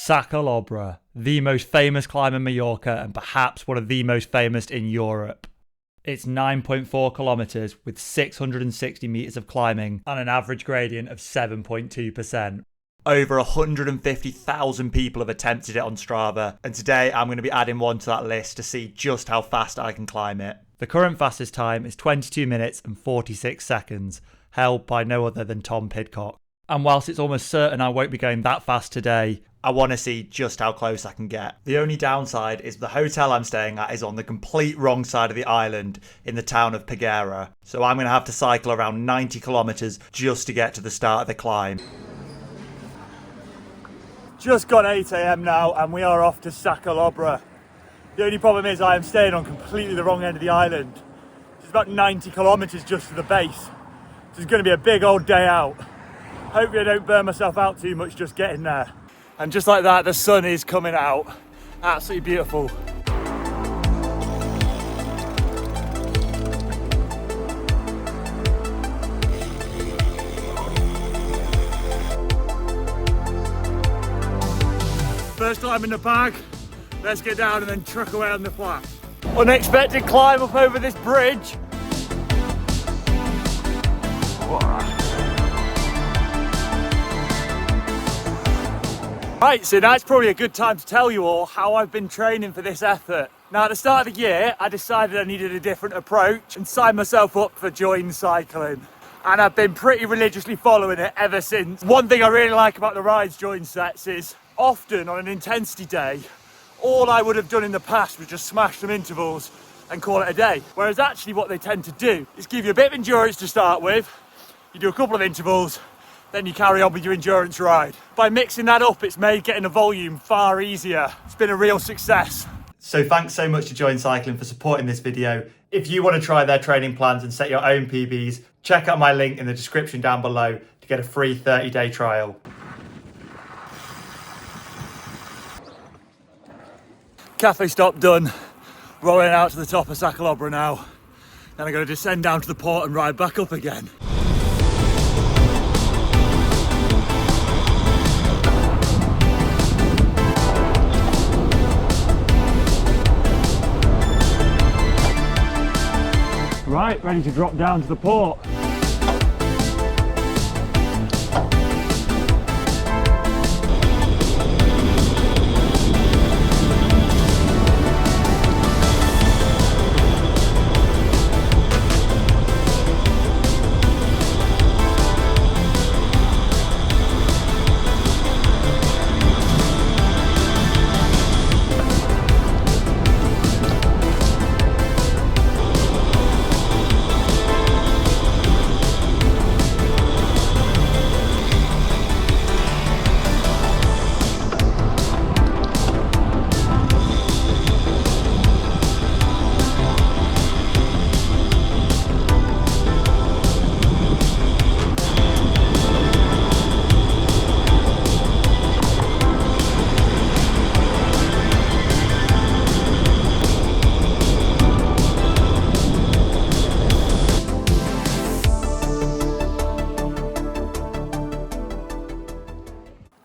Sa Calobra, the most famous climb in Mallorca and perhaps one of the most famous in Europe. It's 9.4 kilometres with 660 metres of climbing and an average gradient of 7.2%. Over 150,000 people have attempted it on Strava, and today I'm going to be adding one to that list to see just how fast I can climb it. The current fastest time is 22 minutes and 46 seconds, held by no other than Tom Pidcock. And whilst it's almost certain I won't be going that fast today, I want to see just how close I can get. The only downside is the hotel I'm staying at is on the complete wrong side of the island in the town of Peguera. So I'm going to have to cycle around 90 kilometres just to get to the start of the climb. Just gone 8 AM now and we are off to Sa Calobra. The only problem is I am staying on completely the wrong end of the island. It's about 90 kilometres just to the base. So it's going to be a big old day out. Hopefully I don't burn myself out too much just getting there. And just like that, the sun is coming out. Absolutely beautiful. First climb in the bag. Let's get down and then truck away on the flat. Unexpected climb up over this bridge. Right, so now it's probably a good time to tell you all how I've been training for this effort. Now at the start of the year, I decided I needed a different approach and signed myself up for join cycling. And I've been pretty religiously following it ever since. One thing I really like about the Rides join sets is often on an intensity day, all I would have done in the past was just smash some intervals and call it a day. Whereas actually what they tend to do is give you a bit of endurance to start with, you do a couple of intervals, then you carry on with your endurance ride. By mixing that up, it's made getting the volume far easier. It's been a real success. So thanks so much to Join Cycling for supporting this video. If you want to try their training plans and set your own PBs, check out my link in the description down below to get a free 30-day trial. Cafe stop done. Rolling out to the top of Sa Calobra now. Then I'm going to descend down to the port and ride back up again. Right, ready to drop down to the port.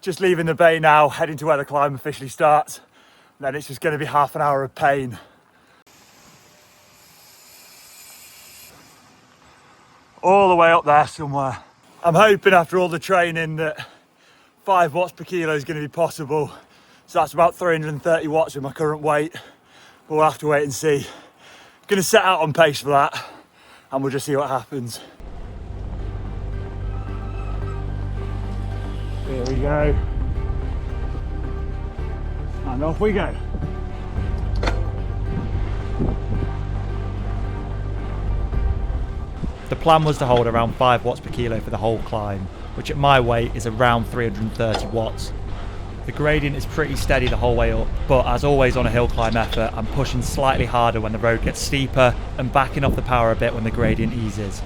Just leaving the bay now, heading to where the climb officially starts. And then it's just going to be half an hour of pain. All the way up there somewhere. I'm hoping after all the training that 5 watts per kilo is going to be possible. So that's about 330 watts with my current weight. But we'll have to wait and see. Going to set out on pace for that and we'll just see what happens. Here we go. And off we go. The plan was to hold around 5 watts per kilo for the whole climb, which at my weight is around 330 watts. The gradient is pretty steady the whole way up, but as always on a hill climb effort, I'm pushing slightly harder when the road gets steeper and backing off the power a bit when the gradient eases.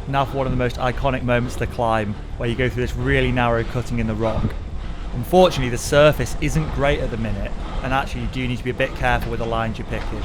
Now for one of the most iconic moments of the climb, where you go through this really narrow cutting in the rock. Unfortunately, the surface isn't great at the minute, and actually you do need to be a bit careful with the lines you're picking.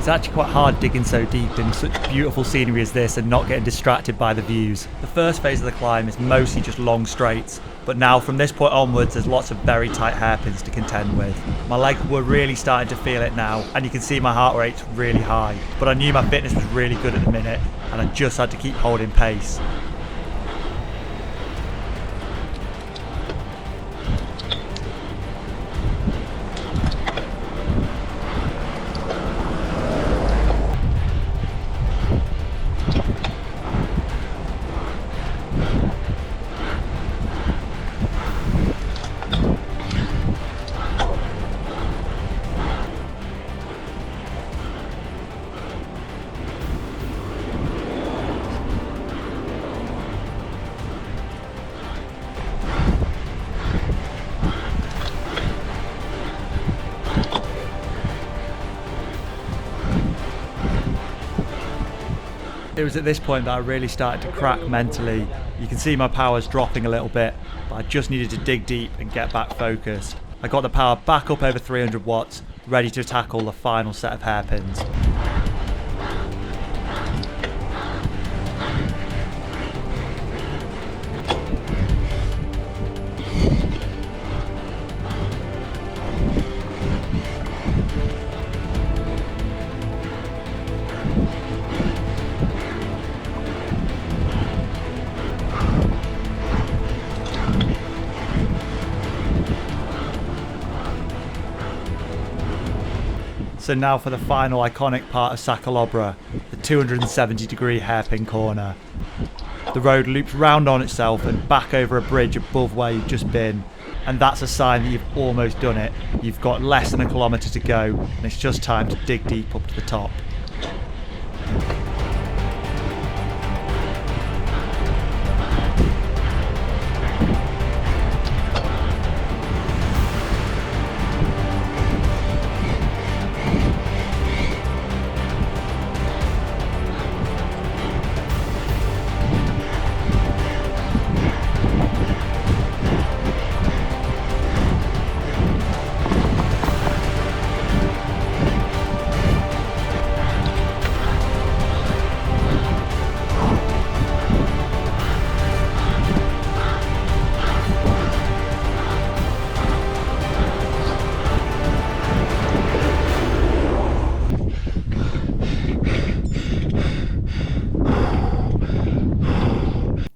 It's actually quite hard digging so deep in such beautiful scenery as this and not getting distracted by the views. The first phase of the climb is mostly just long straights, but now from this point onwards there's lots of very tight hairpins to contend with. My legs were really starting to feel it now, and you can see my heart rate's really high, but I knew my fitness was really good at the minute and I just had to keep holding pace. It was at this point that I really started to crack mentally. You can see my power's dropping a little bit, but I just needed to dig deep and get back focused. I got the power back up over 300 watts, ready to tackle the final set of hairpins. So now for the final iconic part of Sa Calobra, the 270-degree hairpin corner. The road loops round on itself and back over a bridge above where you've just been, and that's a sign that you've almost done it. You've got less than a kilometre to go, and it's just time to dig deep up to the top.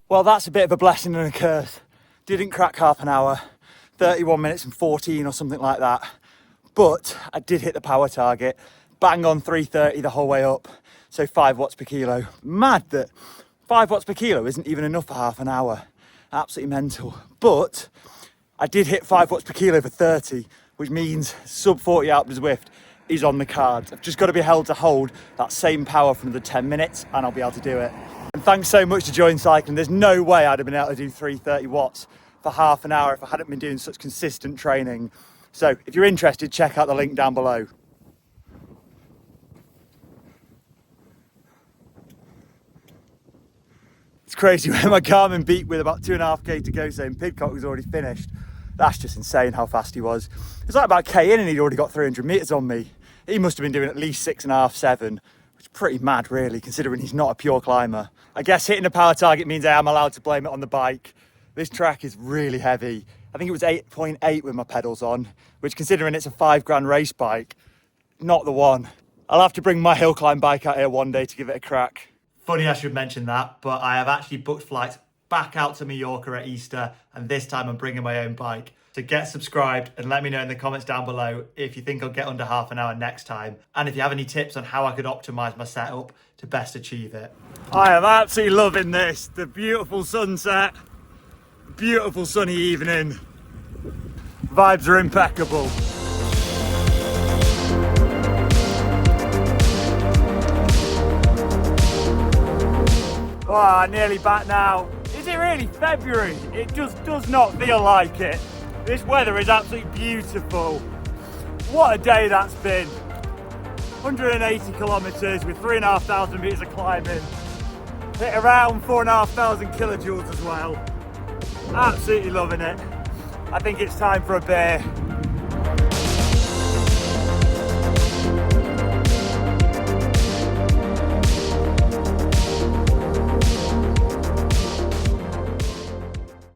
Well, that's a bit of a blessing and a curse. Didn't crack half an hour, 31 minutes and 14 or something like that. But I did hit the power target, bang on 330 the whole way up. So 5 watts per kilo. Mad that 5 watts per kilo isn't even enough for half an hour. Absolutely mental. But I did hit 5 watts per kilo for 30, which means sub 40 Alpe Zwift is on the cards. I've just got to be held to hold that same power for another 10 minutes and I'll be able to do it. And thanks so much to Join Cycling. There's no way I'd have been able to do 330 watts for half an hour if I hadn't been doing such consistent training. So if you're interested, check out the link down below. It's crazy when my Garmin beat with about 2.5k to go saying Pidcock was already finished. That's just insane how fast he was. It's like about K in and he'd already got 300 metres on me. He must have been doing at least 6.5, 7. It's pretty mad really, considering he's not a pure climber. I guess hitting a power target means I am allowed to blame it on the bike. This track is really heavy. I think it was 8.8 with my pedals on, which considering it's a £5 race bike, not the one. I'll have to bring my hill climb bike out here one day to give it a crack. Funny I should mention that, but I have actually booked flights back out to Mallorca at Easter, and this time I'm bringing my own bike. So get subscribed and let me know in the comments down below if you think I'll get under half an hour next time, and if you have any tips on how I could optimise my setup to best achieve it. I am absolutely loving this. The beautiful sunset, beautiful sunny evening. Vibes are impeccable. Oh, nearly back now. Is it really February? It just does not feel like it. This weather is absolutely beautiful. What a day that's been. 180 kilometres with 3,500 metres of climbing. Hit around 4,500 kilojoules as well. Absolutely loving it. I think it's time for a beer.